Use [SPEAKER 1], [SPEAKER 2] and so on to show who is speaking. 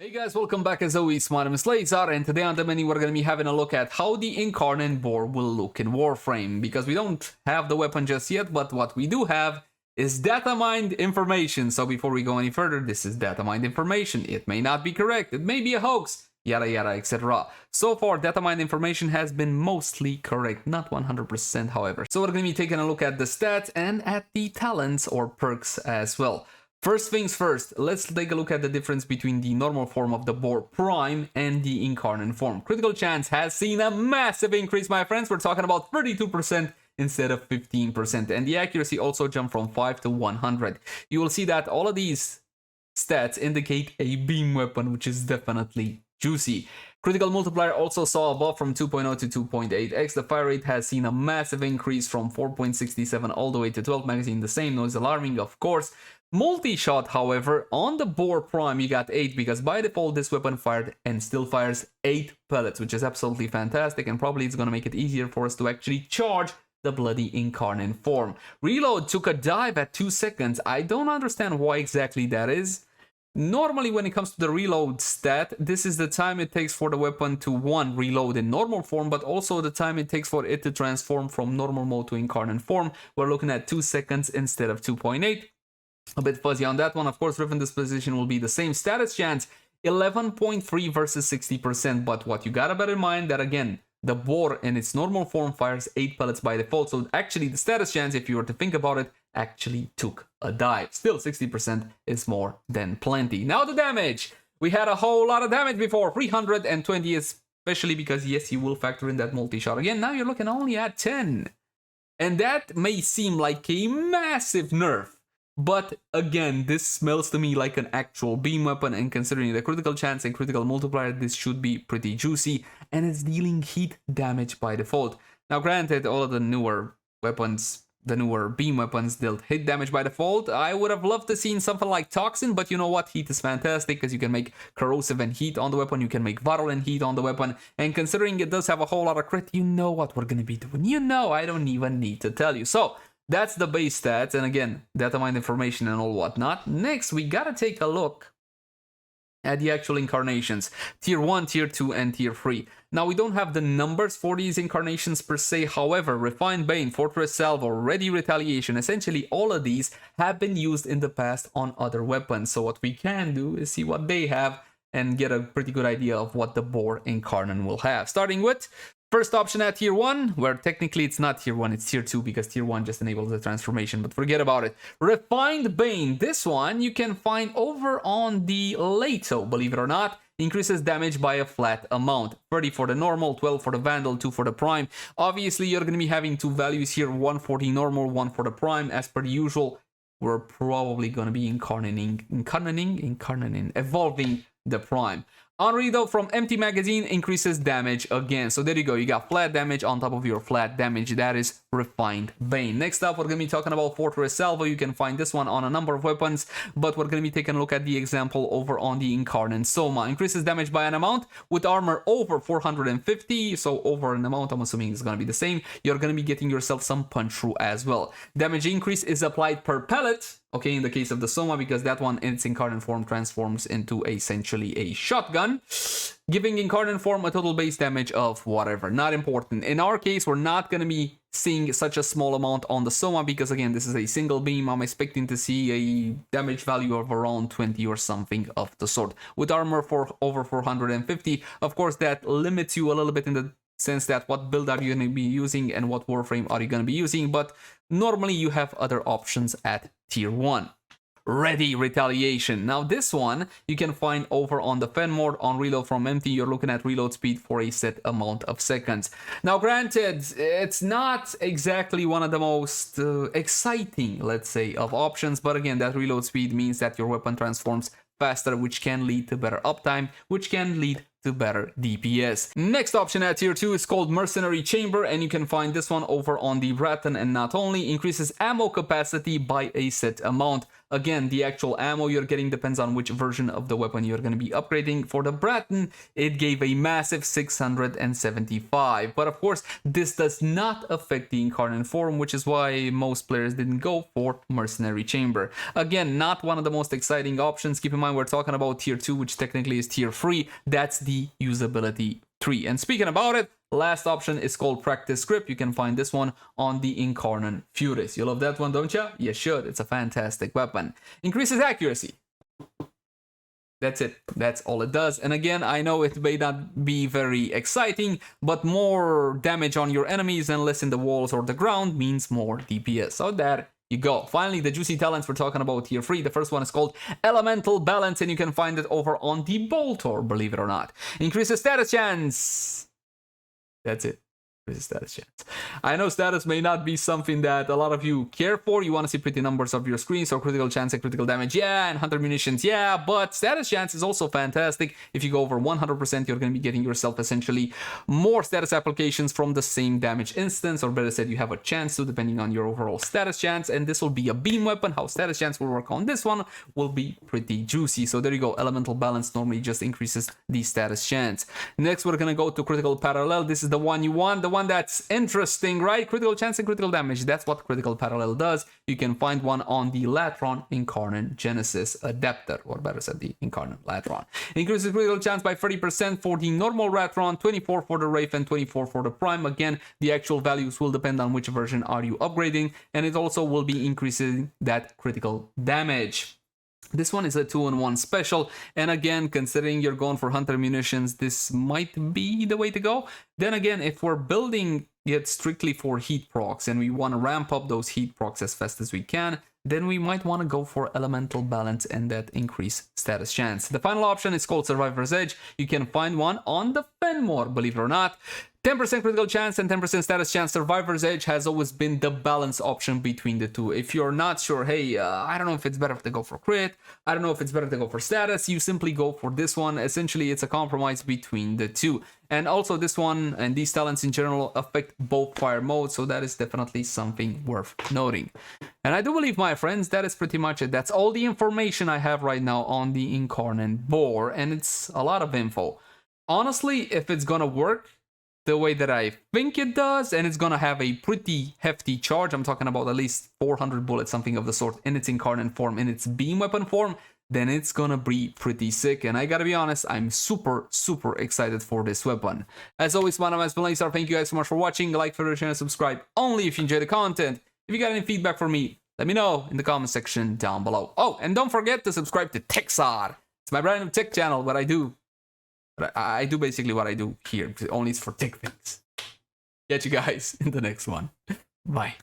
[SPEAKER 1] Hey guys, welcome back as always. My name is Leyzar, and today on the menu we're going to be having a look at how the Incarnon BOAR will look in Warframe, because we don't have the weapon just yet, but what we do have is data-mined information. So before we go any further, this is data-mined information. It may not be correct, it may be a hoax, yada yada, etc. So far, data-mined information has been mostly correct, not 100% however. So we're going to be taking a look at the stats and at the talents or perks as well. First things first, let's take a look at the difference between the normal form of the Boar Prime and the Incarnon form. Critical chance has seen a massive increase, my friends. We're talking about 32% instead of 15%. And the accuracy also jumped from 5 to 100. You will see that all of these stats indicate a beam weapon, which is definitely juicy. Critical multiplier also saw a buff from 2.0 to 2.8x. The fire rate has seen a massive increase from 4.67 all the way to 12 magazine. The same, no is alarming, of course. Multi-shot, however, on the Boar Prime you got 8, because by default this weapon fired and still fires 8 pellets, which is absolutely fantastic, and probably it's going to make it easier for us to actually charge the bloody Incarnon form. Reload took a dive at 2 seconds. I don't understand why exactly that is. Normally when it comes to the reload stat, this is the time it takes for the weapon to reload in normal form, but also the time it takes for it to transform from normal mode to Incarnon form. We're looking at 2 seconds instead of 2.8. A bit fuzzy on that one. Of course, riven disposition will be the same. Status chance 11.3 versus 60%, but what you gotta bear in mind that again, the boar in its normal form fires 8 pellets by default, so actually the status chance, if you were to think about it, actually took a dive. Still 60% is more than plenty. Now the damage. We had a whole lot of damage before, 320, especially because yes, you will factor in that multi-shot again. Now you're looking only at 10, and that may seem like a massive nerf. But again, this smells to me like an actual beam weapon, and considering the critical chance and critical multiplier, this should be pretty juicy, and it's dealing heat damage by default. Now granted, all of the newer weapons, the newer beam weapons, dealt hit damage by default. I would have loved to see something like Toxin, but you know what, heat is fantastic because you can make corrosive and heat on the weapon, you can make viral and heat on the weapon, and considering it does have a whole lot of crit, you know what we're gonna be doing. You know, I don't even need to tell you. So that's the base stats, and again, data-mined information and all whatnot. Next, we gotta take a look at the actual incarnations. Tier 1, Tier 2, and Tier 3. Now, we don't have the numbers for these incarnations per se. However, Refined Bane, Fortress Salvo, Ready Retaliation, essentially all of these have been used in the past on other weapons. So what we can do is see what they have and get a pretty good idea of what the Boar Incarnon will have. Starting with first option at Tier 1, where technically it's not Tier 1, it's Tier 2, because Tier 1 just enables the transformation, but forget about it. Refined Bane, this one you can find over on the Leto, believe it or not. Increases damage by a flat amount. 30 for the normal, 12 for the Vandal, 2 for the Prime. Obviously, you're going to be having two values here, 1 for the normal, 1 for the Prime. As per usual, we're probably going to be evolving the Prime. On reload from empty magazine increases damage again. So there you go. You got flat damage on top of your flat damage. That is Refined Bane. Next up, we're going to be talking about Fortress Salvo. You can find this one on a number of weapons, but we're going to be taking a look at the example over on the Incarnon Soma. Increases damage by an amount with armor over 450. So over an amount, I'm assuming it's going to be the same. You're going to be getting yourself some punch through as well. Damage increase is applied per pellet. Okay, in the case of the Soma, because that one in its Incarnon form transforms into essentially a shotgun, giving Incarnon form a total base damage of whatever. Not important. In our case, we're not going to be seeing such a small amount on the Soma, because again, this is a single beam. I'm expecting to see a damage value of around 20 or something of the sort. With armor for over 450, of course, that limits you a little bit in the sense that what build are you going to be using and what Warframe are you going to be using, but normally you have other options at Tier 1. Ready Retaliation. Now this one you can find over on the Fen mode. On reload from empty, you're looking at reload speed for a set amount of seconds. Now granted, it's not exactly one of the most exciting, let's say, of options, but again, that reload speed means that your weapon transforms faster, which can lead to better uptime, which can lead to better DPS. Next option at Tier 2 is called Mercenary Chamber, and you can find this one over on the Rattan, and not only increases ammo capacity by a set amount. Again, the actual ammo you're getting depends on which version of the weapon you're going to be upgrading. For the Bratton, it gave a massive 675. But of course, this does not affect the Incarnon form, which is why most players didn't go for Mercenary Chamber. Again, not one of the most exciting options. Keep in mind, we're talking about tier 2, which technically is tier 3. That's the usability tree. And speaking about it, last option is called Practice Grip. You can find this one on the Incarnon Furis. You love that one, don't you? You should. It's a fantastic weapon. Increases accuracy. That's it. That's all it does. And again, I know it may not be very exciting, but more damage on your enemies and less in the walls or the ground means more DPS. So there you go. Finally, the juicy talents we're talking about tier 3. The first one is called Elemental Balance, and you can find it over on the Boltor, believe it or not. Increases status chance. That's it. Increases status chance. I know status may not be something that a lot of you care for. You want to see pretty numbers of your screen, so critical chance and critical damage, yeah, and hunter munitions, yeah, but status chance is also fantastic. If you go over 100%, you're going to be getting yourself essentially more status applications from the same damage instance, or better said, you have a chance to, depending on your overall status chance, and this will be a beam weapon. How status chance will work on this one will be pretty juicy. So there you go. Elemental Balance normally just increases the status chance. Next, we're going to go to Critical Parallel. This is the one you want, the one that's interesting, right? Critical chance and critical damage. That's what Critical Parallel does. You can find one on the Latron Incarnon Genesis Adapter, or better said, the Incarnon Latron. Increases critical chance by 30% for the normal Latron, 24 for the Wraith, and 24 for the Prime. Again, the actual values will depend on which version are you upgrading, and it also will be increasing that critical damage. This one is a 2-in-1 special, and again, considering you're going for hunter munitions, this might be the way to go. Then again, if we're building it strictly for heat procs and we want to ramp up those heat procs as fast as we can, then we might want to go for Elemental Balance and that increase status chance. The final option is called Survivor's Edge. You can find one on the Fenmore, believe it or not. 10% critical chance and 10% status chance. Survivor's Edge has always been the balance option between the two. If you're not sure, hey, I don't know if it's better to go for crit, I don't know if it's better to go for status, you simply go for this one. Essentially, it's a compromise between the two. And also this one and these talents in general affect both fire modes, so that is definitely something worth noting. And I do believe, my friends, that is pretty much it. That's all the information I have right now on the Incarnon BOAR, and it's a lot of info. Honestly, if it's gonna work the way that I think it does, and it's gonna have a pretty hefty charge, I'm talking about at least 400 bullets, something of the sort, in its Incarnon form, in its beam weapon form, then it's gonna be pretty sick. And I gotta be honest, I'm super excited for this weapon. As always, my name is Leyzar. Thank you guys so much for watching. Like, favorite, share, and subscribe only if you enjoy the content. If you got any feedback for me, let me know in the comment section down below. Oh, and don't forget to subscribe to TechSar. It's my brand new tech channel, what I do. But I do basically what I do here, only it's for tech things. Catch you guys in the next one. Bye.